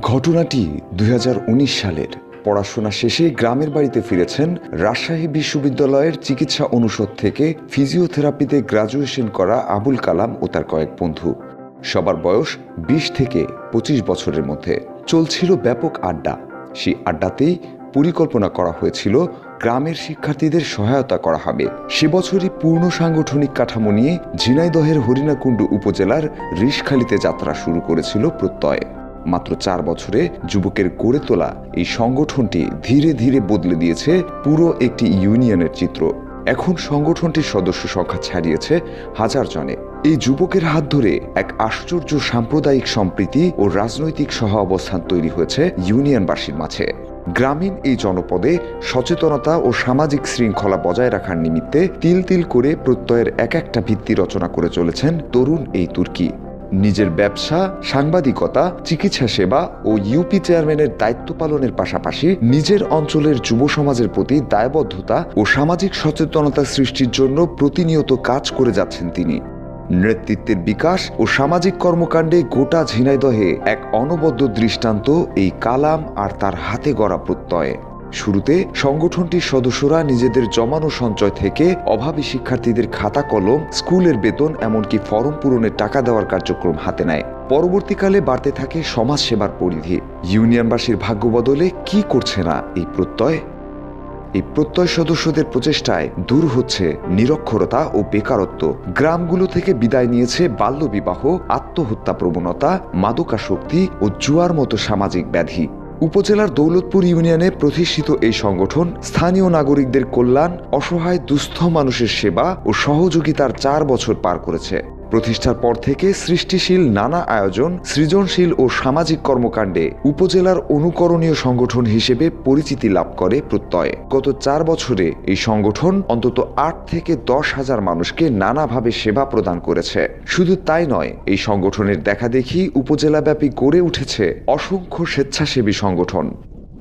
ঘটনাটি ২০১৯ সালের। পড়াশোনা শেষে গ্রামের বাড়িতে ফিরেছেন রাজশাহী বিশ্ববিদ্যালয়ের চিকিৎসা অনুষদ থেকে ফিজিওথেরাপিতে গ্রাজুয়েশন করা আবুল কালাম ও তার কয়েক বন্ধু। সবার বয়স ২০ থেকে ২৫ বছরের মধ্যে। চলছিল ব্যাপক আড্ডা। সেই আড্ডাতেই পরিকল্পনা করা হয়েছিল গ্রামের শিক্ষার্থীদের সহায়তা করা হবে। সে বছরই পূর্ণ সাংগঠনিক কাঠামো নিয়ে ঝিনাইদহের হরিণাকুণ্ডু উপজেলার রিশখালীতে যাত্রা শুরু করেছিল প্রত্যয়। মাত্র ৪ বছরে যুবকের গড়ে তোলা এই সংগঠনটি ধীরে ধীরে বদলে দিয়েছে পুরো একটি ইউনিয়নের চিত্র। এখন সংগঠনটির সদস্য সংখ্যা ছাড়িয়েছে ১০০০ জনে। এই যুবকের হাত ধরে এক আশ্চর্য সাম্প্রদায়িক সম্প্রীতি ও রাজনৈতিক সহ অবস্থান তৈরি হয়েছে ইউনিয়নবাসীর মাঝে। গ্রামীণ এই জনপদে সচেতনতা ও সামাজিক শৃঙ্খলা বজায় রাখার নিমিত্তে তিল তিল করে প্রত্যয়ের এক একটা ভিত্তি রচনা করে চলেছেন তরুণ এই তুর্কি। নিজের ব্যবসা, সাংবাদিকতা, চিকিৎসা সেবা ও ইউপি চেয়ারম্যানের দায়িত্ব পালনের পাশাপাশি নিজের অঞ্চলের যুব সমাজের প্রতি দায়বদ্ধতা ও সামাজিক সচেতনতা সৃষ্টির জন্য প্রতিনিয়ত কাজ করে যাচ্ছেন তিনি। নেতৃত্বের বিকাশ ও সামাজিক কর্মকাণ্ডে গোটা ঝিনাইদহে এক অনবদ্য দৃষ্টান্ত এই কালাম আর তার হাতে গড়া প্রত্যয়। শুরুতে সংগঠনটির সদস্যরা নিজেদের জমানো সঞ্চয় থেকে অভাবী শিক্ষার্থীদের খাতা কলম, স্কুলের বেতন, এমনকি ফরম পূরণের টাকা দেওয়ার কার্যক্রম হাতে নেয়। পরবর্তীকালে বাড়তে থাকে সমাজ সেবার পরিধি। ইউনিয়নবাসীর ভাগ্য বদলে কি করছে না এই প্রত্যয়? এই প্রত্যয় সদস্যদের প্রচেষ্টায় দূর হচ্ছে নিরক্ষরতা ও বেকারত্ব। গ্রামগুলো থেকে বিদায় নিয়েছে বাল্যবিবাহ, আত্মহত্যা প্রবণতা, মাদকাসক্তি ও জুয়ার মতো সামাজিক ব্যাধি। উপজেলার দৌলতপুর ইউনিয়নে প্রতিষ্ঠিত এই সংগঠন স্থানীয় নাগরিকদের কল্যাণ, অসহায় দুস্থ মানুষের সেবা ও সহযোগিতার ৪ বছর পার করেছে। প্রতিষ্ঠার পর থেকে সৃষ্টিশীল নানা আয়োজন, সৃজনশীল ও সামাজিক কর্মকাণ্ডে উপজেলার অনুকরণীয় সংগঠন হিসেবে পরিচিতি লাভ করে প্রত্যয়। গত ৪ বছরে এই সংগঠন অন্তত ৮ থেকে ১০,০০০ মানুষকে নানাভাবে সেবা প্রদান করেছে। শুধু তাই নয়, এই সংগঠনের দেখাদেখি উপজেলাব্যাপী গড়ে উঠেছে অসংখ্য স্বেচ্ছাসেবী সংগঠন।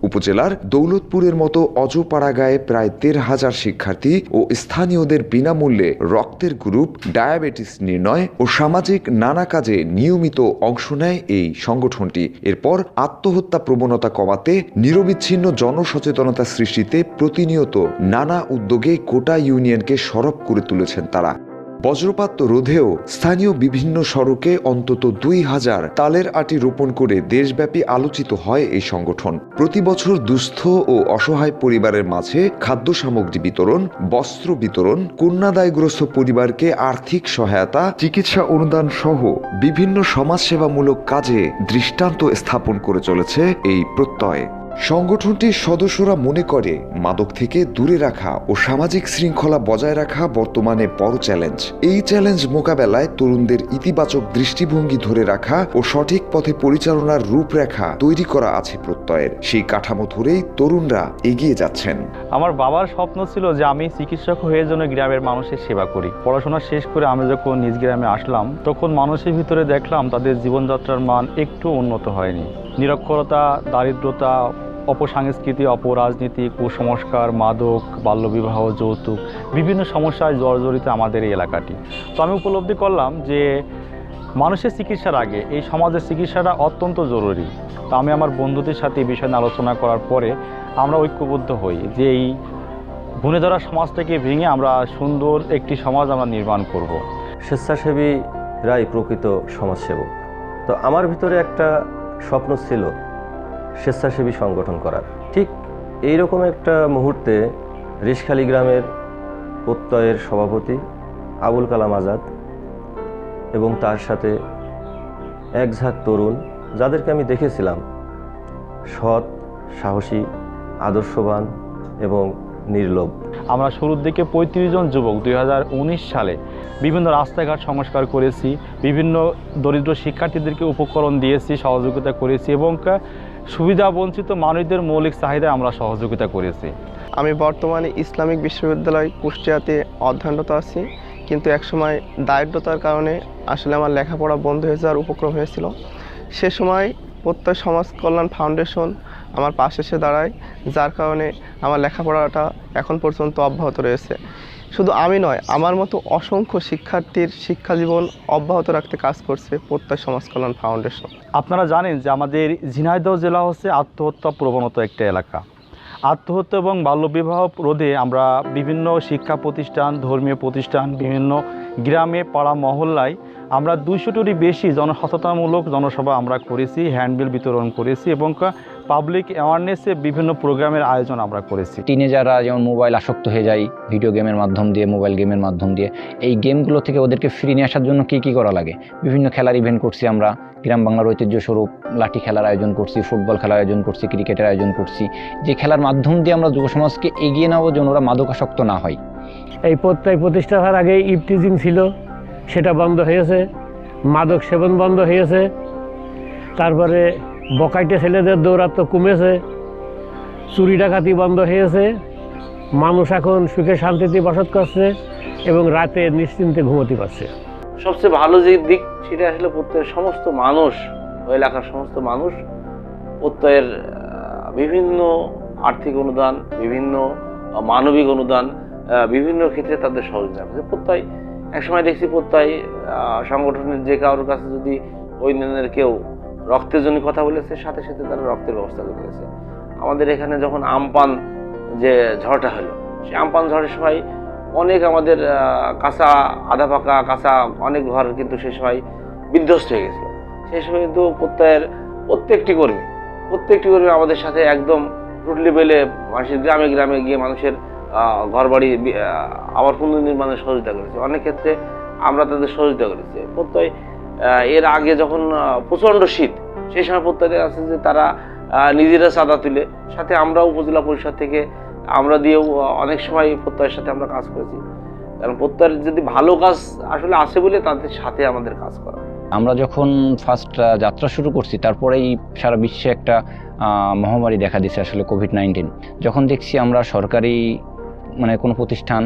উপজেলার দৌলতপুরের মতো অজপাড়া গায়ে প্রায় ১৩,০০০ শিক্ষার্থী ও স্থানীয়দের বিনামূল্যে রক্তের গ্রুপ, ডায়াবেটিস নির্ণয় ও সামাজিক নানা কাজে নিয়মিত অংশ নেয় এই সংগঠনটি। এরপর আত্মহত্যা প্রবণতা কমাতে নিরবিচ্ছিন্ন জনসচেতনতা সৃষ্টিতে প্রতিনিয়ত নানা উদ্যোগে গোটা ইউনিয়নকে সরব করে তুলেছেন তারা। বজ্রপাত রোধেও স্থানীয় বিভিন্ন সড়কে অন্তত ২,০০০ তালের আটি রোপণ করে দেশব্যাপী আলোচিত হয় এই সংগঠন। প্রতি বছর দুস্থ ও অসহায় পরিবারের মাঝে খাদ্য সামগ্রী বিতরণ, বস্ত্র বিতরণ, কন্যাদায়গ্রস্ত পরিবারকে আর্থিক সহায়তা, চিকিৎসা অনুদান সহ বিভিন্ন সমাজসেবামূলক কাজে দৃষ্টান্ত স্থাপন করে চলেছে এই প্রত্যয়। সংগঠনটির সদস্যরা মনে করে মাদক থেকে দূরে রাখা ও সামাজিক শৃঙ্খলা বজায় রাখা বর্তমানে বড় চ্যালেঞ্জ। এই চ্যালেঞ্জ মোকাবেলায় তরুণদের ইতিবাচক দৃষ্টিভঙ্গি ধরে রাখা ও সঠিক পথে পরিচালনার রূপরেখা তৈরি করা আছে প্রত্যয়ের। সেই কাঠামো ধরেই তরুণরা এগিয়ে যাচ্ছেন। আমার বাবার স্বপ্ন ছিল যে আমি চিকিৎসক হয়ে যেন গ্রামের মানুষের সেবা করি। পড়াশোনা শেষ করে আমি যখন নিজ গ্রামে আসলাম, তখন মানুষের ভিতরে দেখলাম তাদের জীবনযাত্রার মান একটু উন্নত হয়নি। নিরক্ষরতা, দারিদ্রতা, অপসংস্কৃতি, অপরাজনীতি, কুসংস্কার, মাদক, বাল্যবিবাহ, যৌতুক, বিভিন্ন সমস্যায় জর্জরিত আমাদের এই এলাকাটি। তো আমি উপলব্ধি করলাম যে মানুষের চিকিৎসার আগে এই সমাজের চিকিৎসাটা অত্যন্ত জরুরি। তো আমি আমার বন্ধুদের সাথে এই বিষয় নিয়ে আলোচনা করার পরে আমরা ঐক্যবদ্ধ হই যে এই ভুনে ধরা সমাজটাকে ভেঙে আমরা সুন্দর একটি সমাজ আমরা নির্মাণ করব। স্বেচ্ছাসেবীরাই প্রকৃত সমাজসেবক। তো আমার ভিতরে একটা স্বপ্ন ছিল স্বেচ্ছাসেবী সংগঠন করার। ঠিক এইরকম একটা মুহূর্তে রিশখালী গ্রামের প্রত্যয়ের সভাপতি আবুল কালাম আজাদ এবং তার সাথে এক ঝাঁক তরুণ, যাদেরকে আমি দেখেছিলাম সৎ, সাহসী, আদর্শবান এবং নির্লোভ। আমরা শুরুর দিকে ৩৫ জন যুবক ২০১৯ সালে বিভিন্ন রাস্তাঘাট সংস্কার করেছি, বিভিন্ন দরিদ্র শিক্ষার্থীদেরকে উপকরণ দিয়েছি, সহযোগিতা করেছি এবং সুবিধা বঞ্চিত মানুষদের মৌলিক চাহিদায় আমরা সহযোগিতা করেছি। আমি বর্তমানে ইসলামিক বিশ্ববিদ্যালয় কুষ্টিয়াতে অধ্যয়নরত আছি, কিন্তু একসময় দারিদ্রতার কারণে আসলে আমার লেখাপড়া বন্ধ হয়ে যাওয়ার উপক্রম হয়েছিল। সে সময় প্রত্যয় সমাজ কল্যাণ ফাউন্ডেশন আমার পাশে এসে দাঁড়ায়, যার কারণে আমার লেখাপড়াটা এখন পর্যন্ত অব্যাহত রয়েছে। শুধু আমি নয়, আমার মতো অসংখ্য শিক্ষার্থীর শিক্ষা জীবন অব্যাহত রাখতে কাজ করছে প্রত্যয় সমাজ কল্যাণ ফাউন্ডেশন। আপনারা জানেন যে আমাদের ঝিনাইদহ জেলা হচ্ছে আত্মহত্যা প্রবণতা একটা এলাকা। আত্মহত্যা এবং বাল্যবিবাহ রোধে আমরা বিভিন্ন শিক্ষা প্রতিষ্ঠান, ধর্মীয় প্রতিষ্ঠান, বিভিন্ন গ্রামে, পাড়া, মহল্লায় আমরা 200টিরও বেশি জনসচেতনমূলক জনসভা আমরা করেছি, হ্যান্ডবিল বিতরণ করেছি এবং পাবলিক অ্যাওয়ারনেসে বিভিন্ন প্রোগ্রামের আয়োজন আমরা করেছি। টিনেজাররা যেমন মোবাইল আসক্ত হয়ে যায় ভিডিও গেমের মাধ্যম দিয়ে, মোবাইল গেমের মাধ্যম দিয়ে, এই গেমগুলো থেকে ওদেরকে ফিরিয়ে নিয়ে আসার জন্য কী করা লাগে, বিভিন্ন খেলার ইভেন্ট করছি আমরা। গ্রাম বাংলার ঐতিহ্যস্বরূপ লাঠি খেলার আয়োজন করছি, ফুটবল খেলার আয়োজন করছি, ক্রিকেটের আয়োজন করছি, যে খেলার মাধ্যম দিয়ে আমরা যুব সমাজকে এগিয়ে নেওয়ার জন্য ওরা মাদকাসক্ত না হয়। এই প্রত্যয় প্রতিষ্ঠা হওয়ার আগে ইভটিজিং ছিল, সেটা বন্ধ হয়েছে। মাদক সেবন বন্ধ হয়েছে। তারপরে বকাইটে ছেলেদের দৌরাত্ম কমেছে। চুরি ডাকাতি বন্ধ হয়েছে। মানুষ এখন সুখে শান্তিতে বসত করছে এবং রাতে নিশ্চিন্তে ঘুমোতে পারছে। সবচেয়ে ভালো যে দিক সেটা আসলে প্রত্যয়ের সমস্ত মানুষ, ওই এলাকার সমস্ত মানুষ প্রত্যয়ের বিভিন্ন আর্থিক অনুদান, বিভিন্ন মানবিক অনুদান, বিভিন্ন ক্ষেত্রে তাদের সহযোগিতা করছে। প্রত্যয় একসময় দেখছি প্রত্যয় সংগঠনের যে কারোর কাছে যদি ওই ধরনের কেউ রক্তের জন্য কথা বলেছে, সাথে সাথে তারা রক্তের ব্যবস্থা করে দিয়েছে। আমাদের এখানে যখন আমপান যে ঝড়টা হলো, সেই আমপান ঝড়ের সময় অনেক আমাদের কাঁচা, আধা পাকা কাঁচা অনেক ঘর কিন্তু সে সময় বিধ্বস্ত হয়ে গেছিল। সেই সময় কিন্তু প্রত্যয়ের প্রত্যেকটি কর্মী আমাদের সাথে একদম রুট লেভেলে মানুষের গ্রামে গ্রামে গিয়ে মানুষের ঘরবাড়ি আবার পুনর্নির্মাণের সহযোগিতা করেছে। অনেক ক্ষেত্রে আমরা তাদের সহযোগিতা করেছি। প্রত্যয় এর আগে যখন প্রচণ্ড শীত, সেই সময় প্রত্যয় আছে যে তারা নিজেরা চাঁদা তুলে, সাথে আমরা উপজেলা পরিষদ থেকে আমরা দিয়েও অনেক সময় প্রত্যয়ের সাথে আমরা কাজ করেছি। কারণ প্রত্যয়ের যদি ভালো কাজ আসলে আসে বলে তাদের সাথে আমাদের কাজ করা। আমরা যখন ফার্স্ট যাত্রা শুরু করছি, তারপরেই সারা বিশ্বে একটা মহামারী দেখা দিচ্ছে, আসলে কোভিড-19। যখন দেখছি আমরা সরকারি মানে কোনো প্রতিষ্ঠান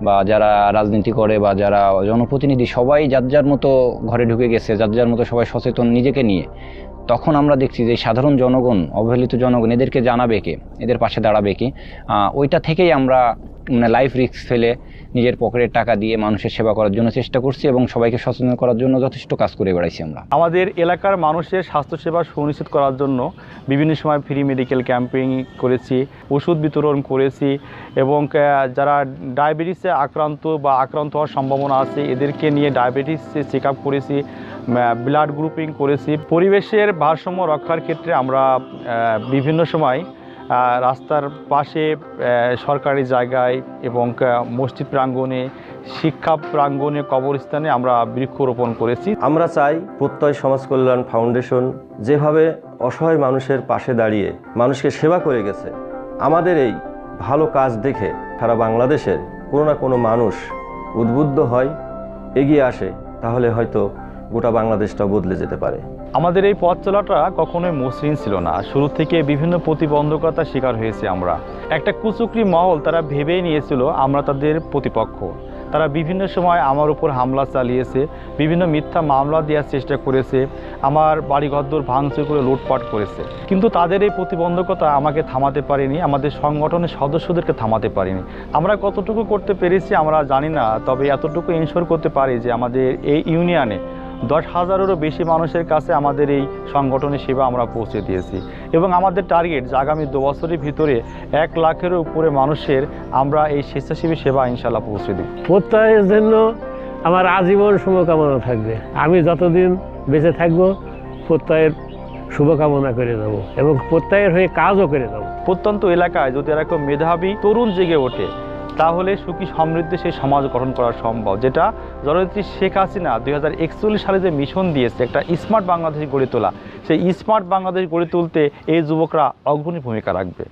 বা যারা রাজনীতি করে বা যারা জনপ্রতিনিধি সবাই যার যার মতো ঘরে ঢুকে গেছে, যার যার মতো সবাই সচেতন নিজেকে নিয়ে, তখন আমরা দেখছি যে সাধারণ জনগণ, অবহেলিত জনগণ, এদেরকে জানাবে কে, এদের পাশে দাঁড়াবে কে, ওইটা থেকেই আমরা মানে লাইফ রিস্ক ফেলে নিজের পকেটের টাকা দিয়ে মানুষের সেবা করার জন্য চেষ্টা করছি এবং সবাইকে সচেতন করার জন্য যথেষ্ট কাজ করে বেড়াইছি আমরা। আমাদের এলাকার মানুষের স্বাস্থ্যসেবা সুনিশ্চিত করার জন্য বিভিন্ন সময় ফ্রি মেডিকেল ক্যাম্পিং করেছি, ওষুধ বিতরণ করেছি এবং যারা ডায়াবেটিসে আক্রান্ত বা আক্রান্ত হওয়ার সম্ভাবনা আছে এদেরকে নিয়ে ডায়াবেটিস চেক আপ করেছি, ব্লাড গ্রুপিং করেছি। পরিবেশের ভারসাম্য রক্ষার ক্ষেত্রে আমরা বিভিন্ন সময় রাস্তার পাশে, সরকারি জায়গায় এবং মসজিদ প্রাঙ্গণে, শিক্ষা প্রাঙ্গণে, কবরস্থানে আমরা বৃক্ষরোপণ করেছি। আমরা চাই প্রত্যয় সমাজ কল্যাণ ফাউন্ডেশন যেভাবে অসহায় মানুষের পাশে দাঁড়িয়ে মানুষকে সেবা করে গেছে, আমাদের এই ভালো কাজ দেখে সারা বাংলাদেশের কোনো না কোনো মানুষ উদ্বুদ্ধ হয়, এগিয়ে আসে, তাহলে হয়তো গোটা বাংলাদেশটা বদলে যেতে পারে। আমাদের এই পথ চলাটা কখনোই মসৃণ ছিল না। শুরু থেকে বিভিন্ন প্রতিবন্ধকতার শিকার হয়েছে আমরা। একটা কুচক্রী মহল তারা ভেবেই নিয়েছিল আমরা তাদের প্রতিপক্ষ। তারা বিভিন্ন সময় আমার উপর হামলা চালিয়েছে, বিভিন্ন মিথ্যা মামলা দেওয়ার চেষ্টা করেছে, আমার বাড়িঘরদোর ভাঙচুর করে লুটপাট করেছে। কিন্তু তাদের এই প্রতিবন্ধকতা আমাকে থামাতে পারেনি, আমাদের সংগঠনের সদস্যদেরকে থামাতে পারেনি। আমরা কতটুকু করতে পেরেছি আমরা জানি না, তবে এতটুকু ইনশিওর করতে পারি যে আমাদের এই ইউনিয়নে 10,000-এরও বেশি মানুষের কাছে আমাদের এই সংগঠনের সেবা আমরা পৌঁছে দিয়েছি এবং আমাদের টার্গেট যে আগামী 2 বছরের ভিতরে 1 লাখেরও উপরে মানুষের আমরা এই স্বেচ্ছাসেবী সেবা ইনশাল্লাহ পৌঁছে দিই। প্রত্যয়ের জন্য আমার আজীবন শুভকামনা থাকবে। আমি যতদিন বেঁচে থাকবো প্রত্যয়ের শুভকামনা করে যাব এবং প্রত্যয়ের হয়ে কাজও করে যাব। প্রত্যন্ত এলাকায় যদি এরকম মেধাবী তরুণ জেগে ওঠে তাহলে সুখী সমৃদ্ধি সেই সমাজ গঠন করা সম্ভব, যেটা জননেত্রী শেখ হাসিনা 2041 সালে যে মিশন দিয়েছে একটা স্মার্ট বাংলাদেশ গড়ে তোলা, সেই স্মার্ট বাংলাদেশ গড়ে তুলতে এই যুবকরা অগ্রণী ভূমিকা রাখবে।